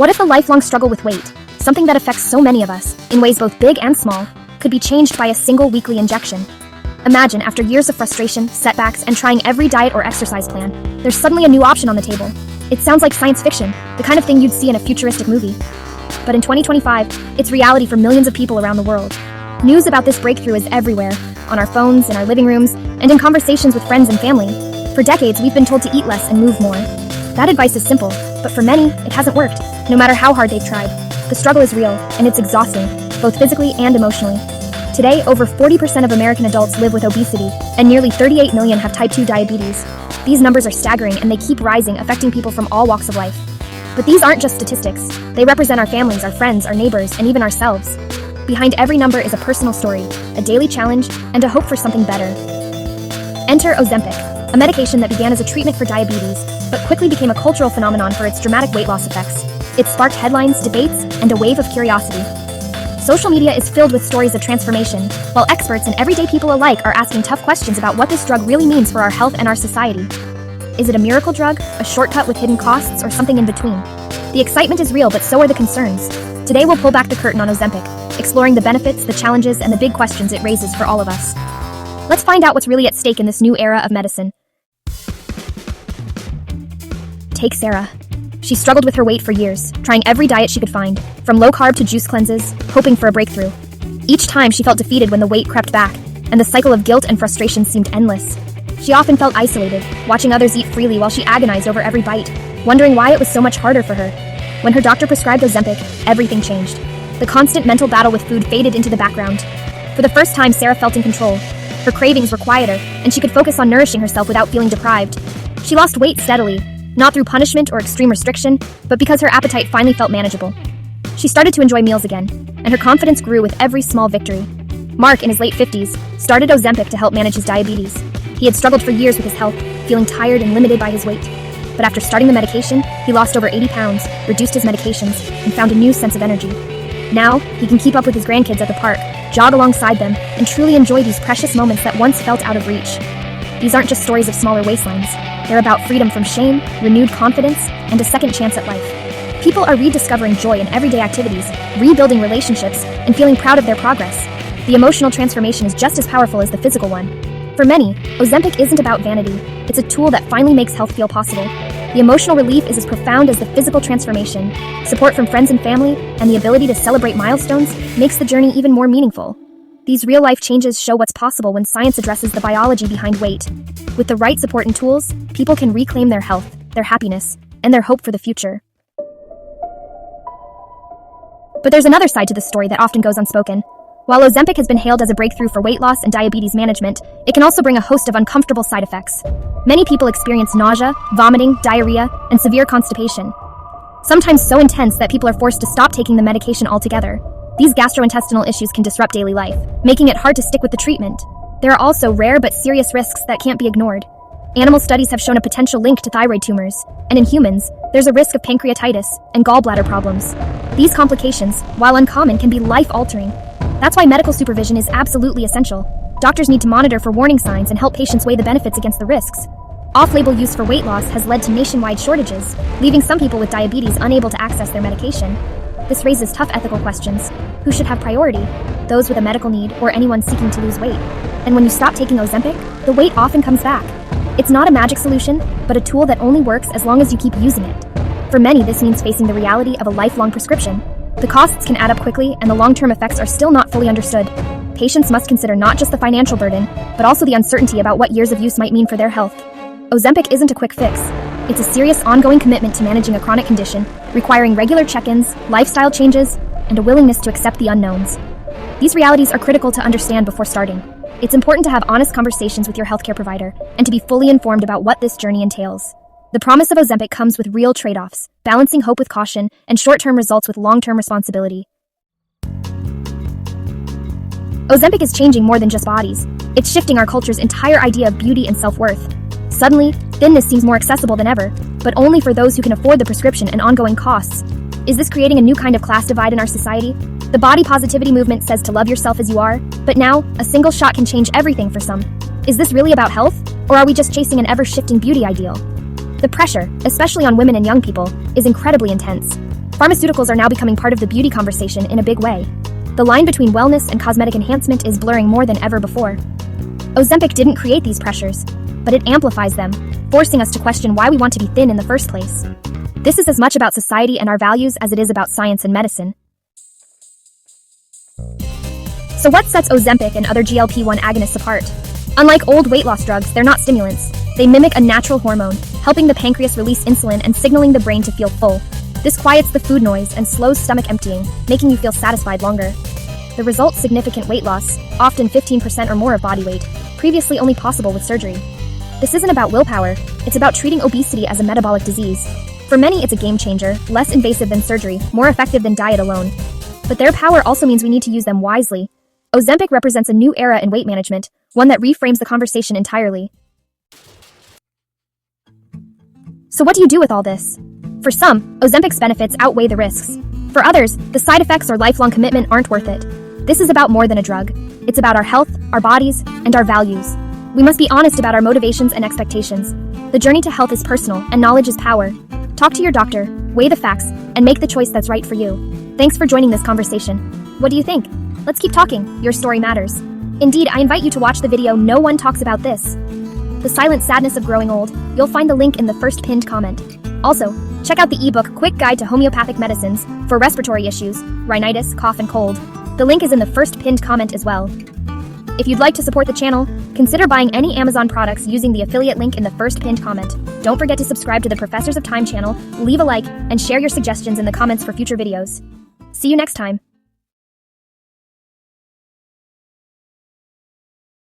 What if the lifelong struggle with weight, something that affects so many of us, in ways both big and small, could be changed by a single weekly injection? Imagine, after years of frustration, setbacks, and trying every diet or exercise plan, there's suddenly a new option on the table. It sounds like science fiction, the kind of thing you'd see in a futuristic movie. But in 2025, it's reality for millions of people around the world. News about this breakthrough is everywhere, on our phones, in our living rooms, and in conversations with friends and family. For decades, we've been told to eat less and move more. That advice is simple, but for many, it hasn't worked, no matter how hard they've tried. The struggle is real, and it's exhausting, both physically and emotionally. Today, over 40% of American adults live with obesity, and nearly 38 million have type 2 diabetes. These numbers are staggering, and they keep rising, affecting people from all walks of life. But these aren't just statistics. They represent our families, our friends, our neighbors, and even ourselves. Behind every number is a personal story, a daily challenge, and a hope for something better. Enter Ozempic, a medication that began as a treatment for diabetes, but quickly became a cultural phenomenon for its dramatic weight loss effects. It sparked headlines, debates, and a wave of curiosity. Social media is filled with stories of transformation, while experts and everyday people alike are asking tough questions about what this drug really means for our health and our society. Is it a miracle drug, a shortcut with hidden costs, or something in between? The excitement is real, but so are the concerns. Today we'll pull back the curtain on Ozempic, exploring the benefits, the challenges, and the big questions it raises for all of us. Let's find out what's really at stake in this new era of medicine. Take Sarah. She struggled with her weight for years, trying every diet she could find, from low-carb to juice cleanses, hoping for a breakthrough. Each time she felt defeated when the weight crept back, and the cycle of guilt and frustration seemed endless. She often felt isolated, watching others eat freely while she agonized over every bite, wondering why it was so much harder for her. When her doctor prescribed Ozempic, everything changed. The constant mental battle with food faded into the background. For the first time, Sarah felt in control. Her cravings were quieter, and she could focus on nourishing herself without feeling deprived. She lost weight steadily, not through punishment or extreme restriction, but because her appetite finally felt manageable. She started to enjoy meals again, and her confidence grew with every small victory. Mark, in his late 50s, started Ozempic to help manage his diabetes. He had struggled for years with his health, feeling tired and limited by his weight. But after starting the medication, he lost over 80 pounds, reduced his medications, and found a new sense of energy. Now, he can keep up with his grandkids at the park, jog alongside them, and truly enjoy these precious moments that once felt out of reach. These aren't just stories of smaller wastelands. They're about freedom from shame, renewed confidence, and a second chance at life. People are rediscovering joy in everyday activities, rebuilding relationships, and feeling proud of their progress. The emotional transformation is just as powerful as the physical one. For many, Ozempic isn't about vanity. It's a tool that finally makes health feel possible. The emotional relief is as profound as the physical transformation. Support from friends and family, and the ability to celebrate milestones makes the journey even more meaningful. These real-life changes show what's possible when science addresses the biology behind weight. With the right support and tools, people can reclaim their health, their happiness, and their hope for the future. But there's another side to the story that often goes unspoken. While Ozempic has been hailed as a breakthrough for weight loss and diabetes management, it can also bring a host of uncomfortable side effects. Many people experience nausea, vomiting, diarrhea, and severe constipation. Sometimes so intense that people are forced to stop taking the medication altogether. These gastrointestinal issues can disrupt daily life, making it hard to stick with the treatment. There are also rare but serious risks that can't be ignored. Animal studies have shown a potential link to thyroid tumors, and in humans, there's a risk of pancreatitis and gallbladder problems. These complications, while uncommon, can be life-altering. That's why medical supervision is absolutely essential. Doctors need to monitor for warning signs and help patients weigh the benefits against the risks. Off-label use for weight loss has led to nationwide shortages, leaving some people with diabetes unable to access their medication. This raises tough ethical questions. Who should have priority? Those with a medical need or anyone seeking to lose weight? And when you stop taking Ozempic, the weight often comes back. It's not a magic solution, but a tool that only works as long as you keep using it. For many, this means facing the reality of a lifelong prescription. The costs can add up quickly, and the long-term effects are still not fully understood. Patients must consider not just the financial burden, but also the uncertainty about what years of use might mean for their health. Ozempic isn't a quick fix. It's a serious, ongoing commitment to managing a chronic condition, requiring regular check-ins, lifestyle changes, and a willingness to accept the unknowns. These realities are critical to understand before starting. It's important to have honest conversations with your healthcare provider and to be fully informed about what this journey entails. The promise of Ozempic comes with real trade-offs, balancing hope with caution and short-term results with long-term responsibility. Ozempic is changing more than just bodies. It's shifting our culture's entire idea of beauty and self-worth. Suddenly, thinness seems more accessible than ever, but only for those who can afford the prescription and ongoing costs. Is this creating a new kind of class divide in our society? The body positivity movement says to love yourself as you are, but now, a single shot can change everything for some. Is this really about health, or are we just chasing an ever-shifting beauty ideal? The pressure, especially on women and young people, is incredibly intense. Pharmaceuticals are now becoming part of the beauty conversation in a big way. The line between wellness and cosmetic enhancement is blurring more than ever before. Ozempic didn't create these pressures, but it amplifies them, forcing us to question why we want to be thin in the first place. This is as much about society and our values as it is about science and medicine. So what sets Ozempic and other GLP-1 agonists apart? Unlike old weight loss drugs, they're not stimulants. They mimic a natural hormone, helping the pancreas release insulin and signaling the brain to feel full. This quiets the food noise and slows stomach emptying, making you feel satisfied longer. The result: significant weight loss, often 15% or more of body weight, previously only possible with surgery. This isn't about willpower, it's about treating obesity as a metabolic disease. For many, it's a game changer, less invasive than surgery, more effective than diet alone. But their power also means we need to use them wisely. Ozempic represents a new era in weight management, one that reframes the conversation entirely. So what do you do with all this? For some, Ozempic's benefits outweigh the risks. For others, the side effects or lifelong commitment aren't worth it. This is about more than a drug. It's about our health, our bodies, and our values. We must be honest about our motivations and expectations. The journey to health is personal, and knowledge is power. Talk to your doctor, weigh the facts, and make the choice that's right for you. Thanks for joining this conversation. What do you think? Let's keep talking. Your story matters. Indeed, I invite you to watch the video No One Talks About This. The Silent Sadness of Growing Old. You'll find the link in the first pinned comment. Also, check out the ebook Quick Guide to Homeopathic Medicines for respiratory issues, rhinitis, cough, and cold. The link is in the first pinned comment as well. If you'd like to support the channel, consider buying any Amazon products using the affiliate link in the first pinned comment. Don't forget to subscribe to the Professors of Time channel, leave a like, and share your suggestions in the comments for future videos. See you next time.